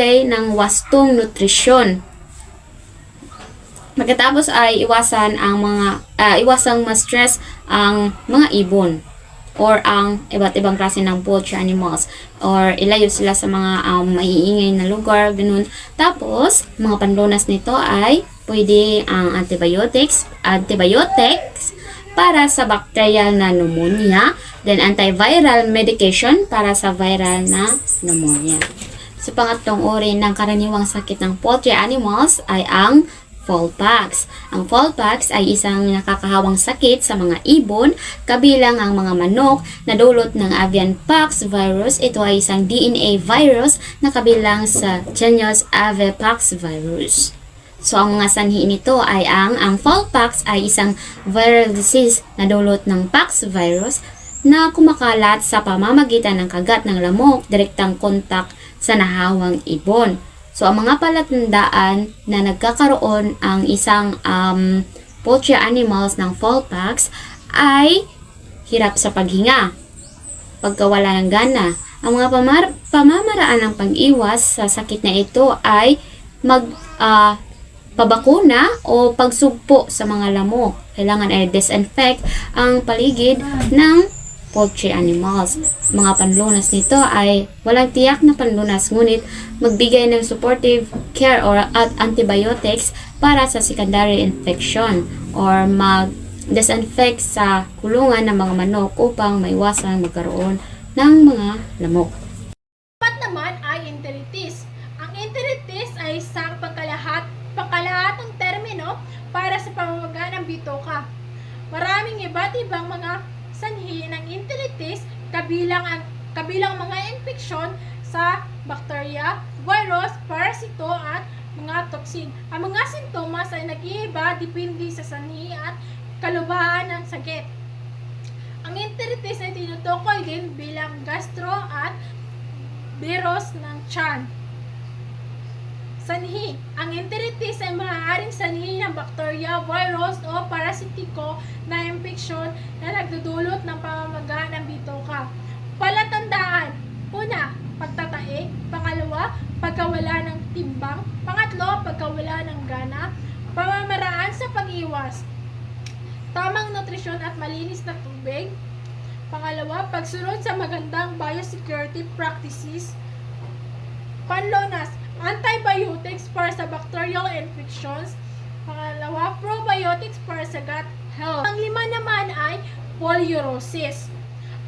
ng wastong nutrisyon. Pagkatapos ay iwasang ma-stress ang mga ibon or ang iba't ibang klase ng poultry animals or ilayo sila sa mga maiingay na lugar, ganun. Tapos, mga panlunas nito ay pwede ang antibiotics para sa bacterial na pneumonia, then antiviral medication para sa viral na pneumonia. Sa pangatlong uri ng karaniwang sakit ng poultry animals ay ang fowlpox. Ang fowlpox ay isang nakakahawang sakit sa mga ibon, kabilang ang mga manok na dulot ng avian pox virus. Ito ay isang DNA virus na kabilang sa genus Avepox virus. So, ang mga sanhi nito ay ang fowlpox ay isang viral disease na dulot ng pox virus na kumakalat sa pamamagitan ng kagat ng lamok, direktang kontak sa nahawang ibon. So, ang mga palatandaan na nagkakaroon ang isang poultry animals ng fowlpox ay hirap sa paghinga, pagkawala ng gana. Ang mga pamamaraan ng pag-iwas sa sakit na ito ay pabakuna o pagsugpo sa mga lamok. Kailangan ay disinfect ang paligid ng poultry animals. Mga panlunas nito ay walang tiyak na panlunas, ngunit magbigay ng supportive care or antibiotics para sa secondary infection or mag-disinfect sa kulungan ng mga manok upang maiwasan magkaroon ng mga lamok. Dapat naman ay enteritis. Ang enteritis ay isang pangkalahatang termino para sa pamamaga ng bitoka. Maraming iba't ibang mga sanhi ng enteritis kabilang mga infeksyon sa bakterya, virus, parasito at mga toxin. Ang mga sintomas ay nag-iiba depende sa sanhi at kalubhaan ng sakit. Ang enteritis ay tinutukoy din bilang gastro at virus ng tiyan. Sanhi. Ang enteritis ay maaaring sanhi ng bakterya, virus o parasitiko na impeksyon na nagdudulot ng pamamaga ng bitoka. Palatandaan. Una, pagtatae. Pangalawa, pagkawala ng timbang. Pangatlo, pagkawala ng gana. Pamamaraan sa pag-iwas. Tamang nutrisyon at malinis na tubig. Pangalawa, pagsunod sa magandang biosecurity practices. Panlunas, antibiotics para sa bacterial infections. Pangalawa, probiotics para sa gut health. Ang lima naman ay polyurosis.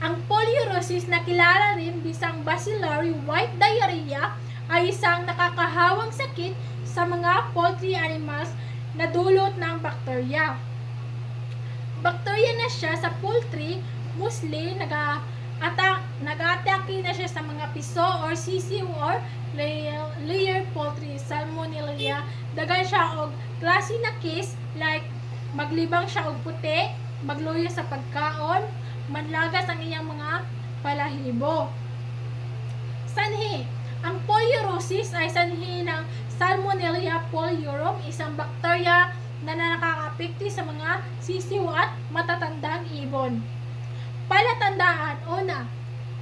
Ang polyurosis na kilala rin bisang bacillary white diarrhea ay isang nakakahawang sakit sa mga poultry animals na dulot ng bakterya. Bakterya na siya sa poultry, mostly nag-atake na siya sa mga piso or sisiw or layer poultry, salmonella, dagan siya og klase na case like maglibang siya og puti, magluya sa pagkaon, manlagas ang iyang mga balahibo. Sanhi. Ang polyurosis ay sanhi ng Salmonella polyurum, isang bakterya na nakakaapekto sa mga sisiw at matatandang ibon. Palatandaan. Una,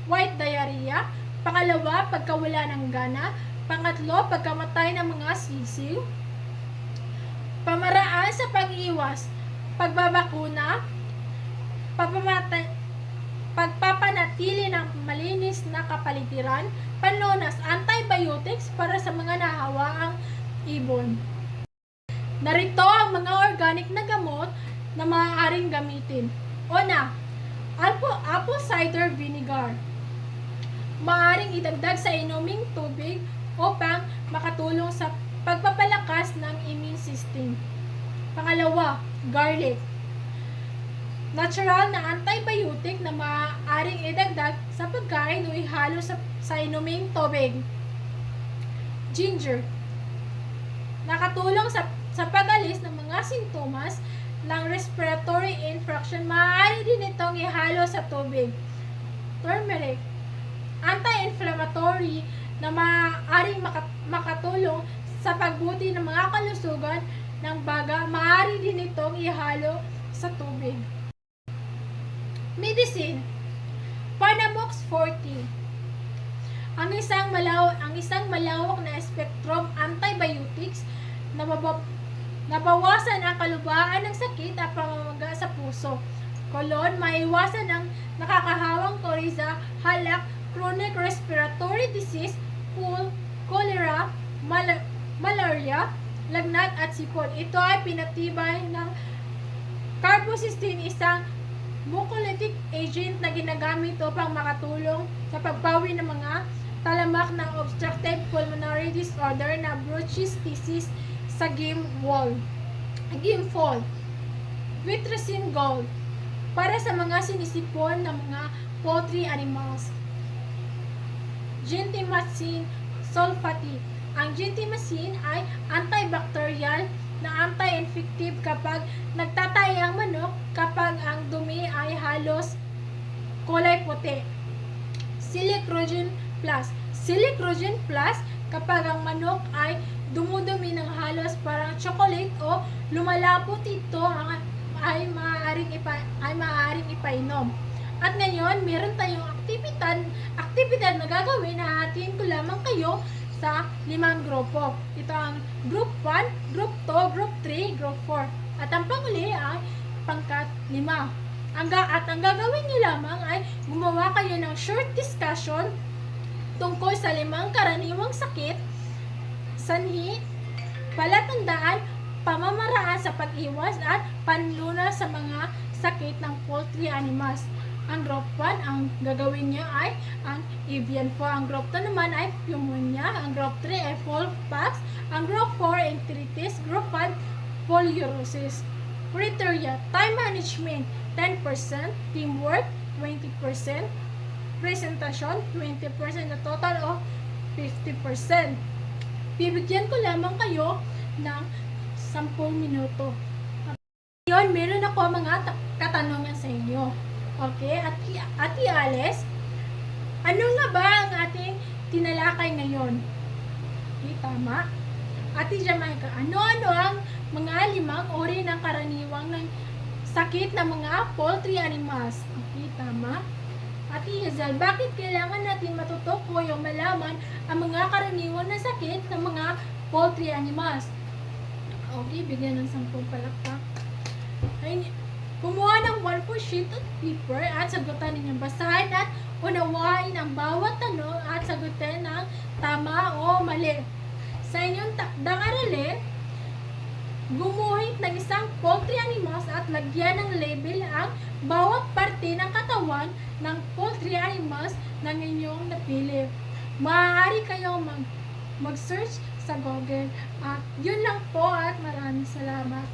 white diarrhea. Pangalawa, pagkawala ng gana. Pangatlo, pagkamatay ng mga sisiw. Pamaraan sa pag-iwas. Pagbabakuna. Pagpapanatili ng malinis na kapaligiran. Panlunas, antibiotics para sa mga nahawaang ibon. Narito ang mga organic na gamot na maaaring gamitin. Una, apple cider vinegar. Maaaring idagdag sa inuming tubig upang makatulong sa pagpapalakas ng immune system. Pangalawa, garlic. Natural na antibiotic na maaaring idagdag sa pagkain o ihalo sa inuming tubig. Ginger. Nakatulong sa pag-alis ng mga sintomas ng respiratory infection. Maaari din itong ihalo sa tubig. Turmeric. Anti-inflammatory na maaaring makatulong sa pagbuti ng mga kalusugan ng baga. Maaari din itong ihalo sa tubig. Medicine. Panamox 40. Ang isang malawak na spektrum antibiotics na nabawasan ang kalubaan ng sakit at pamamaga sa puso, kolon, maiwasan ang nakakahawang koryza, halak, chronic respiratory disease, cholera, malaria, lagnat at sipon. Ito ay pinatibay ng carbocysteine, isang mucolytic agent na ginagamit upang makatulong sa pagbawi ng mga talamak ng obstructive pulmonary disorder na bronchitis sa gimfall. Vitrecin Gold para sa mga sinisipon ng mga poultry animals. Gentamicin sulfate. Ang gentamicin ay antibacterial na anti-infective kapag nagtatay ang manok kapag ang dumi ay halos kulay puti. Silicrogen Plus kapag ang manok ay dumudumi ng halos parang chocolate o lumalapot, ito ay maaaring ipainom. At ngayon, meron tayong aktibidad na gagawin na hatiin ko lamang kayo sa 5 grupo. Ito ang Group 1, Group 2, Group 3, Group 4. At ang panghuli ay pangkat 5. At ang gagawin nyo lamang ay gumawa kayo ng short discussion tungkol sa 5 karaniwang sakit, sanhi, palatandaan, pamamaraan sa pag-iwas at panlunas sa mga sakit ng poultry animals. Ang group 1, ang gagawin niya ay ang avian flu. Ang group 2 naman ay pneumonia. Ang group 3 ay fowlpox. Ang group 4, enteritis. Group 5, polyurosis. Criteria: time management 10%, teamwork 20%, presentasyon 20% na total of 50%. Bibigyan ko lamang kayo ng 10 minuto. Ngayon, meron ako mga katanungan sa inyo. Okay? Ate Alice, ano nga ba ang ating tinalakay ngayon? Okay, tama. Ate Jamaica, ano-ano ang mga 5 uri ng karaniwang ng sakit ng mga poultry animals? Okay, tama. Ate Hazel, bakit kailangan natin matutukoy o malaman ang mga karaniwan na sakit ng mga poultry animals? Okay, bigyan ng 10 palakpak. Kumuha ng 1 sheet of paper at sagutan ninyo. Basahin at unawain ang bawat tanong at sagutin ng tama o mali. Sa inyong takdang aralin, gumuhit ng isang poultry animals at lagyan ng label ang bawat parte ng katawan ng poultry animals na inyong napili. Maaari kayong mag-search sa Google. At yun lang po at maraming salamat.